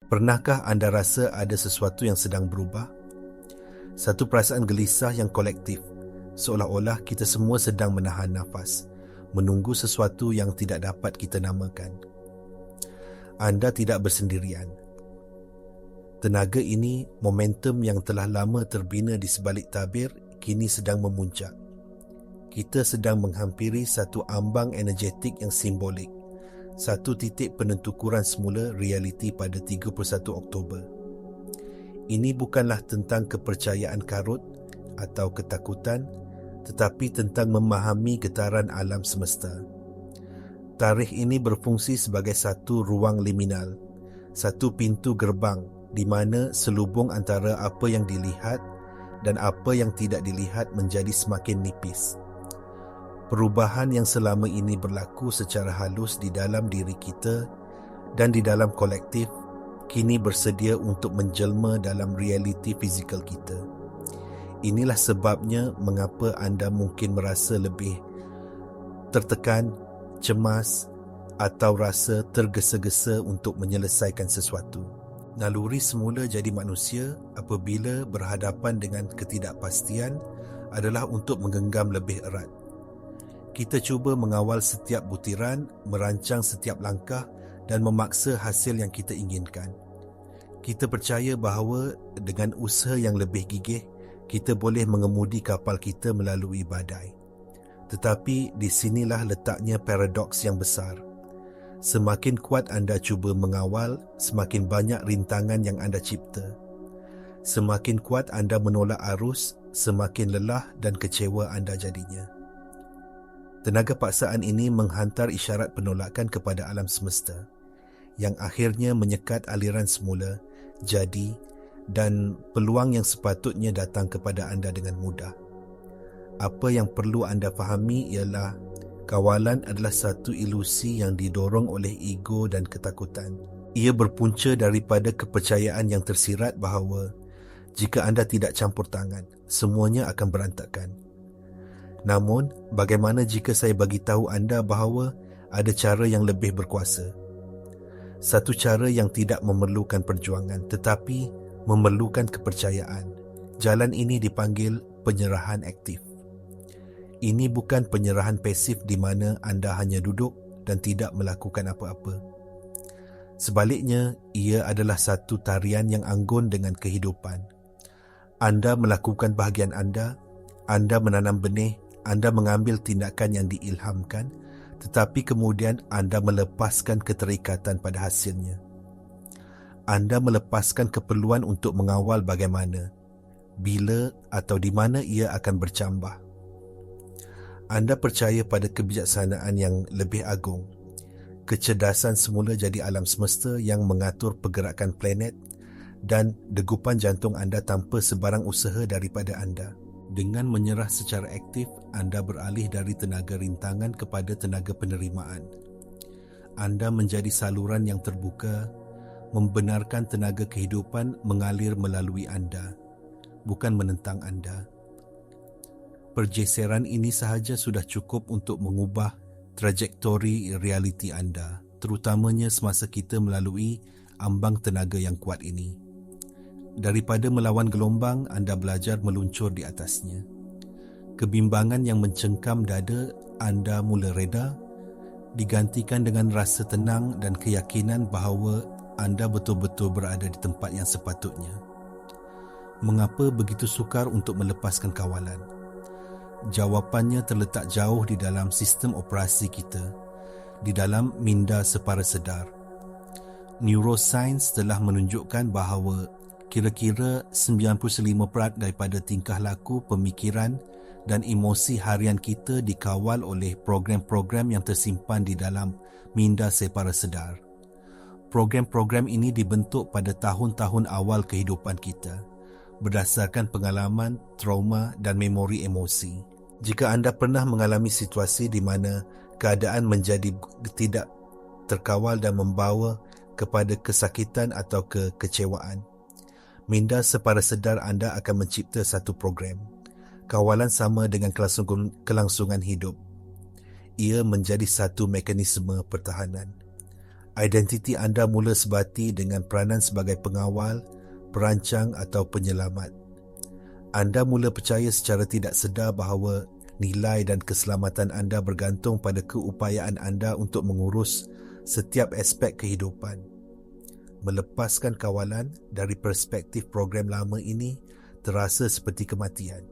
Pernahkah anda rasa ada sesuatu yang sedang berubah? Satu perasaan gelisah yang kolektif, seolah-olah kita semua sedang menahan nafas, menunggu sesuatu yang tidak dapat kita namakan. Anda tidak bersendirian. Tenaga ini, momentum yang telah lama terbina di sebalik tabir, kini sedang memuncak. Kita sedang menghampiri satu ambang energetik yang simbolik, satu titik penentukuran semula realiti pada 31 Oktober. Ini bukanlah tentang kepercayaan karut atau ketakutan, tetapi tentang memahami getaran alam semesta. Tarikh ini berfungsi sebagai satu ruang liminal, satu pintu gerbang di mana selubung antara apa yang dilihat dan apa yang tidak dilihat menjadi semakin nipis. Perubahan yang selama ini berlaku secara halus di dalam diri kita dan di dalam kolektif kini bersedia untuk menjelma dalam realiti fizikal kita. Inilah sebabnya mengapa anda mungkin merasa lebih tertekan, cemas atau rasa tergesa-gesa untuk menyelesaikan sesuatu. Naluri semula jadi manusia apabila berhadapan dengan ketidakpastian adalah untuk menggenggam lebih erat. Kita cuba mengawal setiap butiran, merancang setiap langkah dan memaksa hasil yang kita inginkan. Kita percaya bahawa dengan usaha yang lebih gigih, kita boleh mengemudi kapal kita melalui badai. Tetapi di sinilah letaknya paradoks yang besar. Semakin kuat anda cuba mengawal, semakin banyak rintangan yang anda cipta. Semakin kuat anda menolak arus, semakin lelah dan kecewa anda jadinya. Tenaga paksaan ini menghantar isyarat penolakan kepada alam semesta, yang akhirnya menyekat aliran semula, jadi, dan peluang yang sepatutnya datang kepada anda dengan mudah. Apa yang perlu anda fahami ialah kawalan adalah satu ilusi yang didorong oleh ego dan ketakutan. Ia berpunca daripada kepercayaan yang tersirat bahawa jika anda tidak campur tangan, semuanya akan berantakan. Namun, bagaimana jika saya bagi tahu anda bahawa ada cara yang lebih berkuasa? Satu cara yang tidak memerlukan perjuangan tetapi memerlukan kepercayaan. Jalan ini dipanggil penyerahan aktif. Ini bukan penyerahan pasif di mana anda hanya duduk dan tidak melakukan apa-apa. Sebaliknya, ia adalah satu tarian yang anggun dengan kehidupan. Anda melakukan bahagian anda menanam benih, anda mengambil tindakan yang diilhamkan, tetapi kemudian anda melepaskan keterikatan pada hasilnya. Anda melepaskan keperluan untuk mengawal bagaimana, bila atau di mana ia akan bercambah. Anda percaya pada kebijaksanaan yang lebih agung. Kecerdasan semula jadi alam semesta yang mengatur pergerakan planet dan degupan jantung anda tanpa sebarang usaha daripada anda. Dengan menyerah secara aktif, anda beralih dari tenaga rintangan kepada tenaga penerimaan. Anda menjadi saluran yang terbuka, membenarkan tenaga kehidupan mengalir melalui anda, bukan menentang anda. Pergeseran ini sahaja sudah cukup untuk mengubah trajektori realiti anda, terutamanya semasa kita melalui ambang tenaga yang kuat ini. Daripada melawan gelombang, anda belajar meluncur di atasnya. Kebimbangan yang mencengkam dada anda mula reda, digantikan dengan rasa tenang dan keyakinan bahawa anda betul-betul berada di tempat yang sepatutnya. Mengapa begitu sukar untuk melepaskan kawalan? Jawapannya terletak jauh di dalam sistem operasi kita, di dalam minda separa sedar. Neuroscience telah menunjukkan bahawa kira-kira 95% daripada tingkah laku, pemikiran dan emosi harian kita dikawal oleh program-program yang tersimpan di dalam minda separa sedar. Program-program ini dibentuk pada tahun-tahun awal kehidupan kita, berdasarkan pengalaman, trauma dan memori emosi. Jika anda pernah mengalami situasi di mana keadaan menjadi tidak terkawal dan membawa kepada kesakitan atau kekecewaan, minda separa sedar anda akan mencipta satu program. Kawalan sama dengan kelangsungan hidup. Ia menjadi satu mekanisme pertahanan. Identiti anda mula sebati dengan peranan sebagai pengawal, perancang atau penyelamat. Anda mula percaya secara tidak sedar bahawa nilai dan keselamatan anda bergantung pada keupayaan anda untuk mengurus setiap aspek kehidupan. Melepaskan kawalan dari perspektif program lama ini terasa seperti kematian.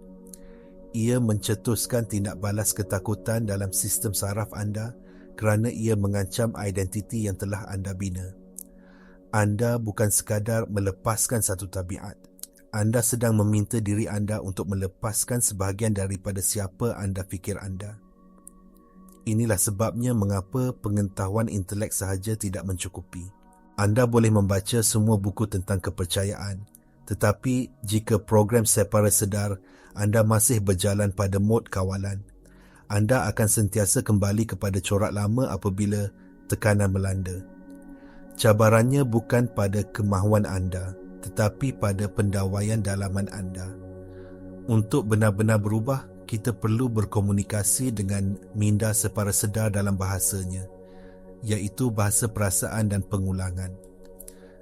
Ia mencetuskan tindak balas ketakutan dalam sistem saraf anda kerana ia mengancam identiti yang telah anda bina. Anda bukan sekadar melepaskan satu tabiat. Anda sedang meminta diri anda untuk melepaskan sebahagian daripada siapa anda fikir anda. Inilah sebabnya mengapa pengetahuan intelek sahaja tidak mencukupi. Anda boleh membaca semua buku tentang kepercayaan, tetapi jika program separa sedar anda masih berjalan pada mod kawalan, anda akan sentiasa kembali kepada corak lama apabila tekanan melanda. Cabarannya bukan pada kemahuan anda, tetapi pada pendawaian dalaman anda. Untuk benar-benar berubah, kita perlu berkomunikasi dengan minda separa sedar dalam bahasanya, iaitu bahasa perasaan dan pengulangan.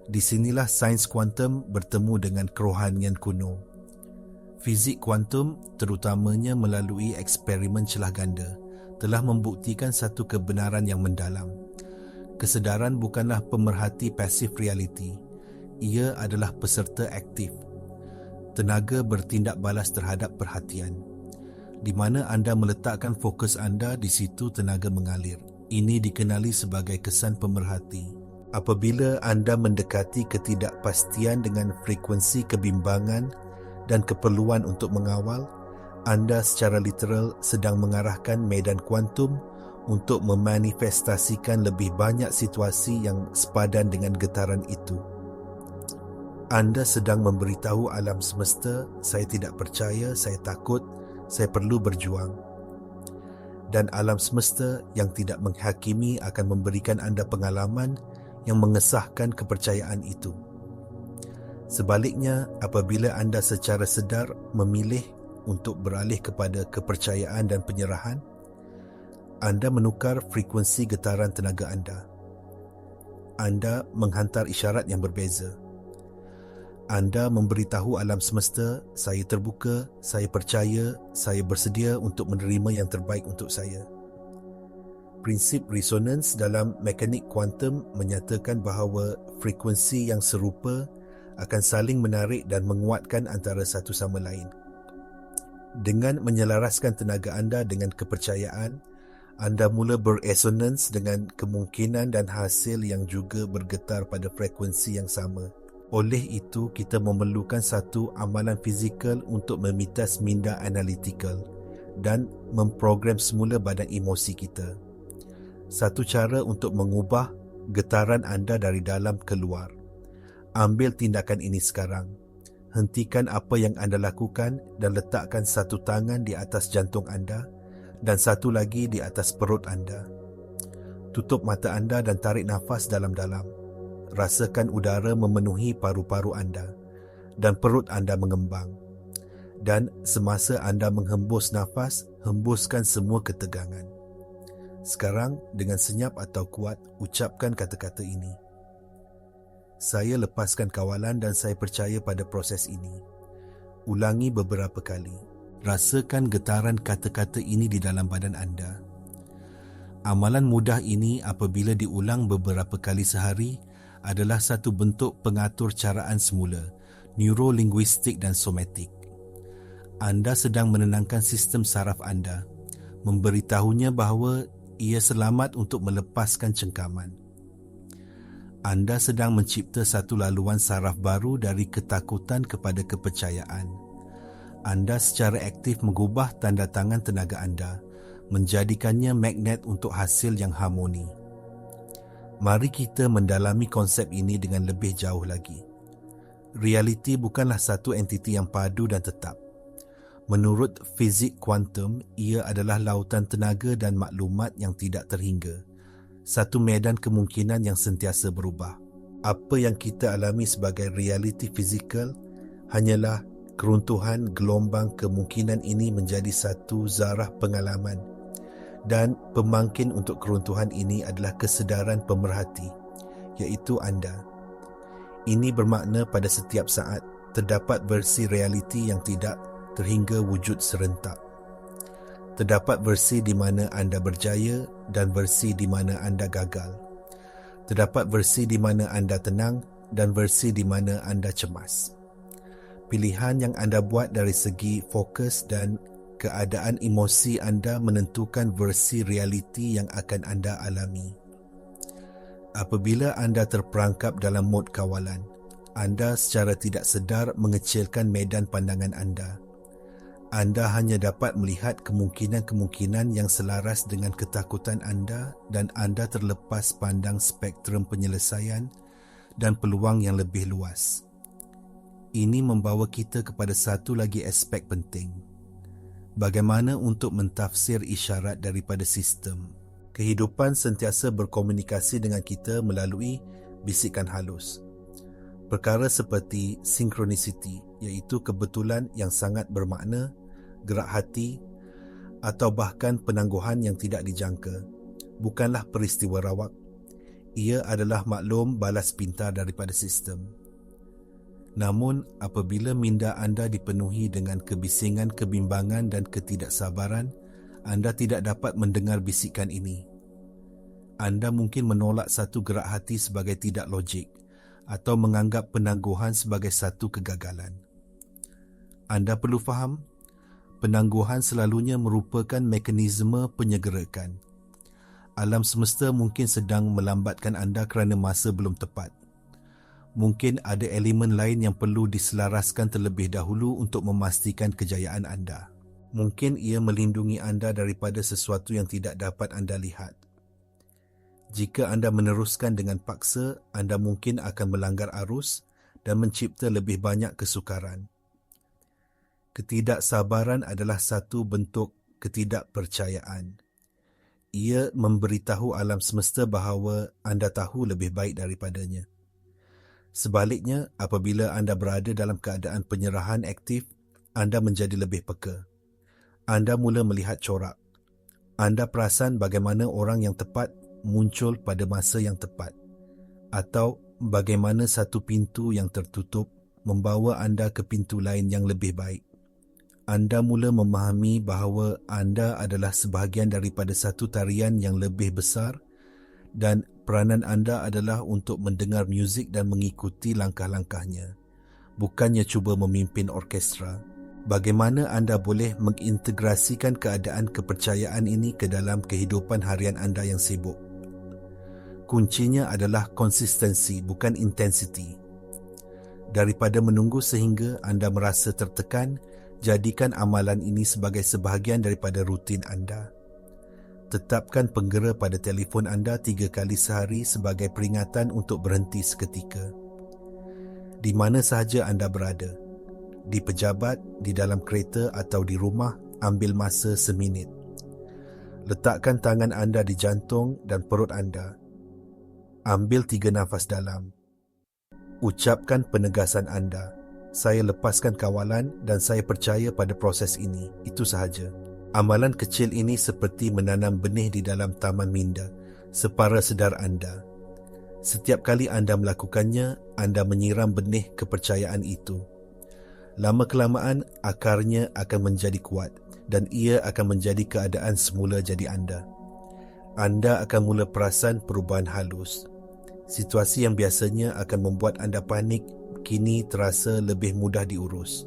Di sinilah sains kuantum bertemu dengan kerohanian kuno. Fizik kuantum, terutamanya melalui eksperimen celah ganda, telah membuktikan satu kebenaran yang mendalam. Kesedaran bukanlah pemerhati pasif realiti. Ia adalah peserta aktif. Tenaga bertindak balas terhadap perhatian. Di mana anda meletakkan fokus anda, di situ tenaga mengalir. Ini dikenali sebagai kesan pemerhati. Apabila anda mendekati ketidakpastian dengan frekuensi kebimbangan dan keperluan untuk mengawal, anda secara literal sedang mengarahkan medan kuantum untuk memanifestasikan lebih banyak situasi yang sepadan dengan getaran itu. Anda sedang memberitahu alam semesta, saya tidak percaya, saya takut, saya perlu berjuang. Dan alam semesta yang tidak menghakimi akan memberikan anda pengalaman yang mengesahkan kepercayaan itu. Sebaliknya, apabila anda secara sedar memilih untuk beralih kepada kepercayaan dan penyerahan, anda menukar frekuensi getaran tenaga anda. Anda menghantar isyarat yang berbeza. Anda memberitahu alam semesta, saya terbuka, saya percaya, saya bersedia untuk menerima yang terbaik untuk saya. Prinsip resonans dalam mekanik kuantum menyatakan bahawa frekuensi yang serupa akan saling menarik dan menguatkan antara satu sama lain. Dengan menyelaraskan tenaga anda dengan kepercayaan, anda mula beresonans dengan kemungkinan dan hasil yang juga bergetar pada frekuensi yang sama. Oleh itu, kita memerlukan satu amalan fizikal untuk memitas minda analitikal dan memprogram semula badan emosi kita. Satu cara untuk mengubah getaran anda dari dalam keluar. Ambil tindakan ini sekarang. Hentikan apa yang anda lakukan dan letakkan satu tangan di atas jantung anda dan satu lagi di atas perut anda. Tutup mata anda dan tarik nafas dalam-dalam. Rasakan udara memenuhi paru-paru anda dan perut anda mengembang. Dan semasa anda menghembus nafas, hembuskan semua ketegangan. Sekarang, dengan senyap atau kuat, ucapkan kata-kata ini. Saya lepaskan kawalan dan saya percaya pada proses ini. Ulangi beberapa kali. Rasakan getaran kata-kata ini di dalam badan anda. Amalan mudah ini apabila diulang beberapa kali sehari adalah satu bentuk pengatur caraan semula, neurolinguistik dan somatik. Anda sedang menenangkan sistem saraf anda, memberitahunya bahawa ia selamat untuk melepaskan cengkaman. Anda sedang mencipta satu laluan saraf baru dari ketakutan kepada kepercayaan. Anda secara aktif mengubah tanda tangan tenaga anda, menjadikannya magnet untuk hasil yang harmoni. Mari kita mendalami konsep ini dengan lebih jauh lagi. Realiti bukanlah satu entiti yang padu dan tetap. Menurut fizik kuantum, ia adalah lautan tenaga dan maklumat yang tidak terhingga. Satu medan kemungkinan yang sentiasa berubah. Apa yang kita alami sebagai realiti fizikal hanyalah keruntuhan gelombang kemungkinan ini menjadi satu zarah pengalaman. Dan pemangkin untuk keruntuhan ini adalah kesedaran pemerhati, iaitu anda. Ini bermakna pada setiap saat terdapat versi realiti yang tidak terhingga wujud serentak. Terdapat versi di mana anda berjaya dan versi di mana anda gagal. Terdapat versi di mana anda tenang dan versi di mana anda cemas. Pilihan yang anda buat dari segi fokus dan keadaan emosi anda menentukan versi realiti yang akan anda alami. Apabila anda terperangkap dalam mod kawalan, anda secara tidak sedar mengecilkan medan pandangan anda. Anda hanya dapat melihat kemungkinan-kemungkinan yang selaras dengan ketakutan anda dan anda terlepas pandang spektrum penyelesaian dan peluang yang lebih luas. Ini membawa kita kepada satu lagi aspek penting. Bagaimana untuk mentafsir isyarat daripada sistem? Kehidupan sentiasa berkomunikasi dengan kita melalui bisikan halus. Perkara seperti synchronicity, iaitu kebetulan yang sangat bermakna, gerak hati atau bahkan penangguhan yang tidak dijangka, bukanlah peristiwa rawak. Ia adalah maklum balas pintar daripada sistem. Namun, apabila minda anda dipenuhi dengan kebisingan, kebimbangan dan ketidaksabaran, anda tidak dapat mendengar bisikan ini. Anda mungkin menolak satu gerak hati sebagai tidak logik atau menganggap penangguhan sebagai satu kegagalan. Anda perlu faham, penangguhan selalunya merupakan mekanisme penyegerakan. Alam semesta mungkin sedang melambatkan anda kerana masa belum tepat. Mungkin ada elemen lain yang perlu diselaraskan terlebih dahulu untuk memastikan kejayaan anda. Mungkin ia melindungi anda daripada sesuatu yang tidak dapat anda lihat. Jika anda meneruskan dengan paksa, anda mungkin akan melanggar arus dan mencipta lebih banyak kesukaran. Ketidaksabaran adalah satu bentuk ketidakpercayaan. Ia memberitahu alam semesta bahawa anda tahu lebih baik daripadanya. Sebaliknya, apabila anda berada dalam keadaan penyerahan aktif, anda menjadi lebih peka. Anda mula melihat corak. Anda perasan bagaimana orang yang tepat muncul pada masa yang tepat, atau bagaimana satu pintu yang tertutup membawa anda ke pintu lain yang lebih baik. Anda mula memahami bahawa anda adalah sebahagian daripada satu tarian yang lebih besar dan peranan anda adalah untuk mendengar muzik dan mengikuti langkah-langkahnya, bukannya cuba memimpin orkestra. Bagaimana anda boleh mengintegrasikan keadaan kepercayaan ini ke dalam kehidupan harian anda yang sibuk? Kuncinya adalah konsistensi, bukan intensiti. Daripada menunggu sehingga anda merasa tertekan, jadikan amalan ini sebagai sebahagian daripada rutin anda. Tetapkan penggera pada telefon anda 3 kali sehari sebagai peringatan untuk berhenti seketika. Di mana sahaja anda berada, di pejabat, di dalam kereta atau di rumah, ambil masa seminit. Letakkan tangan anda di jantung dan perut anda. Ambil 3 nafas dalam. Ucapkan penegasan anda. Saya lepaskan kawalan dan saya percaya pada proses ini. Itu sahaja. Amalan kecil ini seperti menanam benih di dalam taman minda, separa sedar anda. Setiap kali anda melakukannya, anda menyiram benih kepercayaan itu. Lama-kelamaan, akarnya akan menjadi kuat dan ia akan menjadi keadaan semula jadi anda. Anda akan mula perasan perubahan halus. Situasi yang biasanya akan membuat anda panik, kini terasa lebih mudah diurus.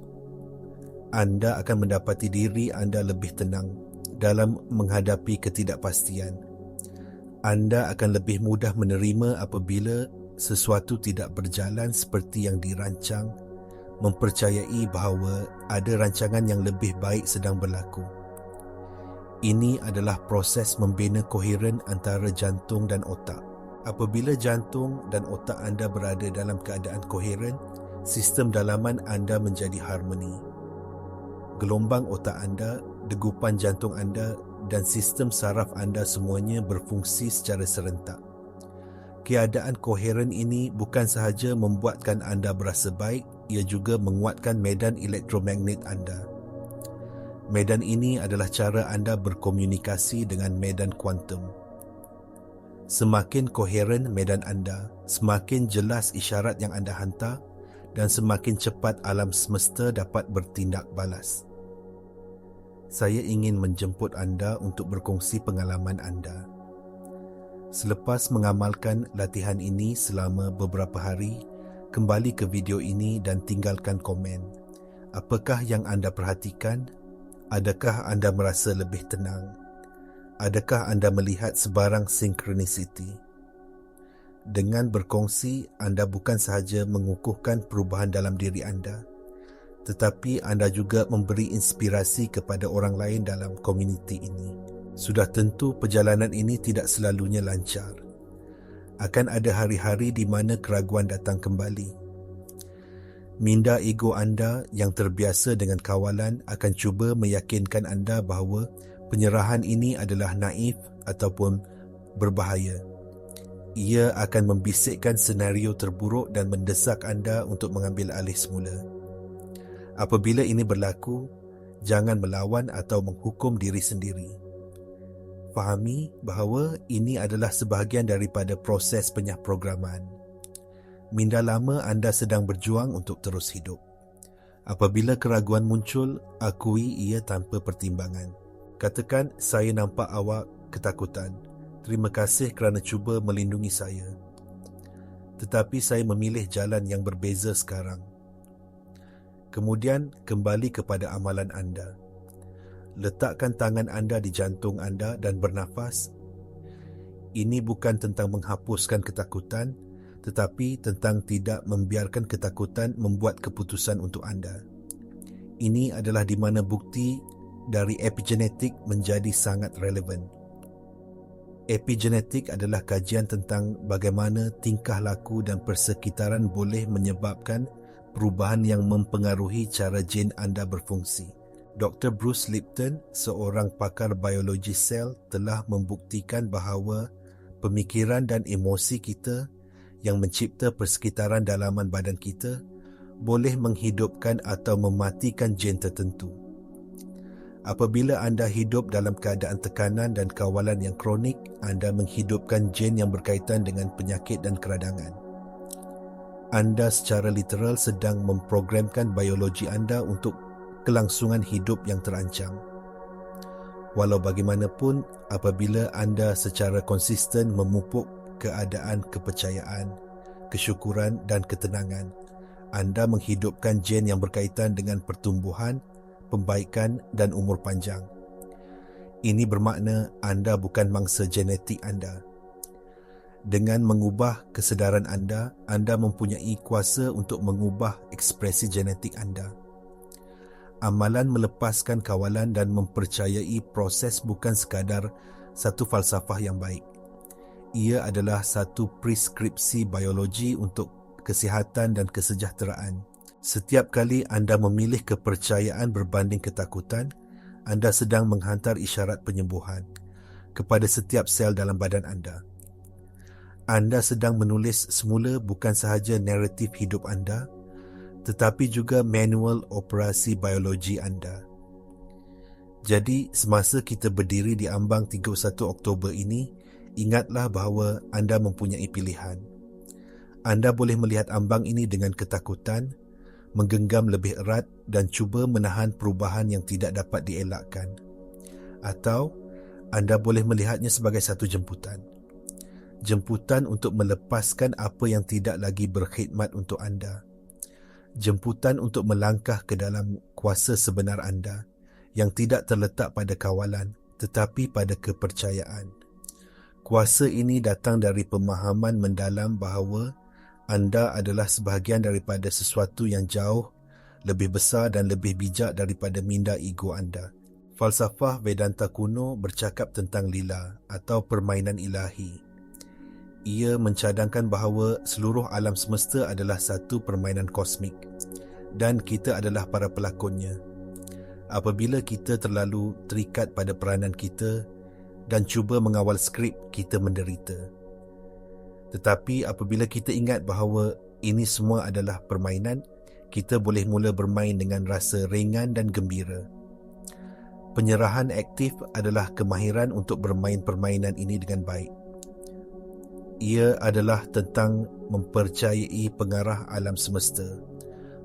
Anda akan mendapati diri anda lebih tenang dalam menghadapi ketidakpastian. Anda akan lebih mudah menerima apabila sesuatu tidak berjalan seperti yang dirancang, mempercayai bahawa ada rancangan yang lebih baik sedang berlaku. Ini adalah proses membina koheren antara jantung dan otak. Apabila jantung dan otak anda berada dalam keadaan koheren, sistem dalaman anda menjadi harmoni. Gelombang otak anda, degupan jantung anda dan sistem saraf anda semuanya berfungsi secara serentak. Keadaan koheren ini bukan sahaja membuatkan anda berasa baik, ia juga menguatkan medan elektromagnet anda. Medan ini adalah cara anda berkomunikasi dengan medan kuantum. Semakin koheren medan anda, Semakin jelas isyarat yang anda hantar dan semakin cepat alam semesta dapat bertindak balas. Saya ingin menjemput anda untuk berkongsi pengalaman anda. Selepas mengamalkan latihan ini selama beberapa hari, kembali ke video ini dan tinggalkan komen. Apakah yang anda perhatikan? Adakah anda merasa lebih tenang? Adakah anda melihat sebarang synchronicity? Dengan berkongsi, anda bukan sahaja mengukuhkan perubahan dalam diri anda, tetapi anda juga memberi inspirasi kepada orang lain dalam komuniti ini. Sudah tentu perjalanan ini tidak selalunya lancar. Akan ada hari-hari di mana keraguan datang kembali. Minda ego anda yang terbiasa dengan kawalan akan cuba meyakinkan anda bahawa penyerahan ini adalah naif ataupun berbahaya. Ia akan membisikkan senario terburuk dan mendesak anda untuk mengambil alih semula. Apabila ini berlaku, jangan melawan atau menghukum diri sendiri. Fahami bahawa ini adalah sebahagian daripada proses penyahprograman. Minda lama anda sedang berjuang untuk terus hidup. Apabila keraguan muncul, akui ia tanpa pertimbangan. Katakan, saya nampak awak ketakutan. Terima kasih kerana cuba melindungi saya. Tetapi saya memilih jalan yang berbeza sekarang. Kemudian, kembali kepada amalan anda. Letakkan tangan anda di jantung anda dan bernafas. Ini bukan tentang menghapuskan ketakutan, tetapi tentang tidak membiarkan ketakutan membuat keputusan untuk anda. Ini adalah di mana bukti dari epigenetik menjadi sangat relevan. Epigenetik adalah kajian tentang bagaimana tingkah laku dan persekitaran boleh menyebabkan perubahan yang mempengaruhi cara gen anda berfungsi. Dr. Bruce Lipton, seorang pakar biologi sel, telah membuktikan bahawa pemikiran dan emosi kita yang mencipta persekitaran dalaman badan kita boleh menghidupkan atau mematikan gen tertentu. Apabila anda hidup dalam keadaan tekanan dan kawalan yang kronik, anda menghidupkan gen yang berkaitan dengan penyakit dan keradangan. Anda secara literal sedang memprogramkan biologi anda untuk kelangsungan hidup yang terancam. Walau bagaimanapun, apabila anda secara konsisten memupuk keadaan kepercayaan, kesyukuran dan ketenangan, anda menghidupkan gen yang berkaitan dengan pertumbuhan, pembaikan dan umur panjang. Ini bermakna anda bukan mangsa genetik anda. Dengan mengubah kesedaran anda, anda mempunyai kuasa untuk mengubah ekspresi genetik anda. Amalan melepaskan kawalan dan mempercayai proses bukan sekadar satu falsafah yang baik. Ia adalah satu preskripsi biologi untuk kesihatan dan kesejahteraan. Setiap kali anda memilih kepercayaan berbanding ketakutan, anda sedang menghantar isyarat penyembuhan kepada setiap sel dalam badan anda. Anda sedang menulis semula bukan sahaja naratif hidup anda, tetapi juga manual operasi biologi anda. Jadi, semasa kita berdiri di ambang 31 Oktober ini, ingatlah bahawa anda mempunyai pilihan. Anda boleh melihat ambang ini dengan ketakutan, menggenggam lebih erat dan cuba menahan perubahan yang tidak dapat dielakkan. Atau, anda boleh melihatnya sebagai satu jemputan. Jemputan untuk melepaskan apa yang tidak lagi berkhidmat untuk anda. Jemputan untuk melangkah ke dalam kuasa sebenar anda yang tidak terletak pada kawalan tetapi pada kepercayaan. Kuasa ini datang dari pemahaman mendalam bahawa anda adalah sebahagian daripada sesuatu yang jauh lebih besar dan lebih bijak daripada minda ego anda. Falsafah Vedanta kuno bercakap tentang lila atau permainan ilahi. Ia mencadangkan bahawa seluruh alam semesta adalah satu permainan kosmik dan kita adalah para pelakonnya. Apabila kita terlalu terikat pada peranan kita dan cuba mengawal skrip, kita menderita. Tetapi apabila kita ingat bahawa ini semua adalah permainan, kita boleh mula bermain dengan rasa ringan dan gembira. Penyerahan aktif adalah kemahiran untuk bermain permainan ini dengan baik. Ia adalah tentang mempercayai pengarah alam semesta,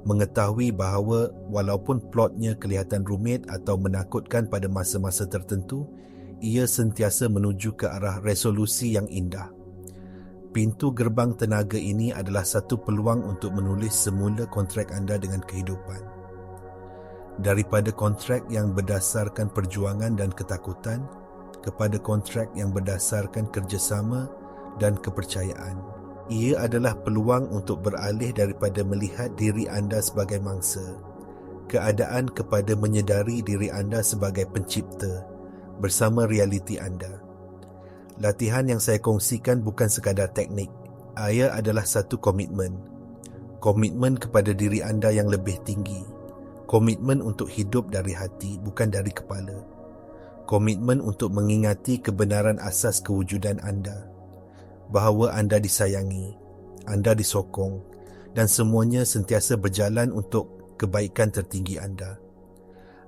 mengetahui bahawa walaupun plotnya kelihatan rumit atau menakutkan pada masa-masa tertentu, ia sentiasa menuju ke arah resolusi yang indah. Pintu gerbang tenaga ini adalah satu peluang untuk menulis semula kontrak anda dengan kehidupan. Daripada kontrak yang berdasarkan perjuangan dan ketakutan kepada kontrak yang berdasarkan kerjasama dan kepercayaan. Ia adalah peluang untuk beralih daripada melihat diri anda sebagai mangsa, keadaan kepada menyedari diri anda sebagai pencipta bersama realiti anda. Latihan yang saya kongsikan bukan sekadar teknik. Ia adalah satu komitmen. Komitmen kepada diri anda yang lebih tinggi. Komitmen untuk hidup dari hati, bukan dari kepala. Komitmen untuk mengingati kebenaran asas kewujudan anda, bahawa anda disayangi, anda disokong dan semuanya sentiasa berjalan untuk kebaikan tertinggi anda.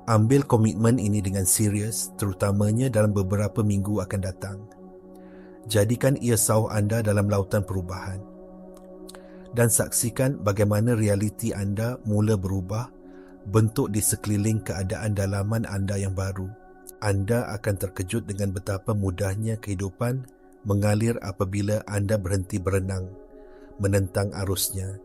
Ambil komitmen ini dengan serius, terutamanya dalam beberapa minggu akan datang. Jadikan ia sauh anda dalam lautan perubahan. Dan saksikan bagaimana realiti anda mula berubah, bentuk di sekeliling keadaan dalaman anda yang baru. Anda akan terkejut dengan betapa mudahnya kehidupan mengalir apabila anda berhenti berenang, menentang arusnya,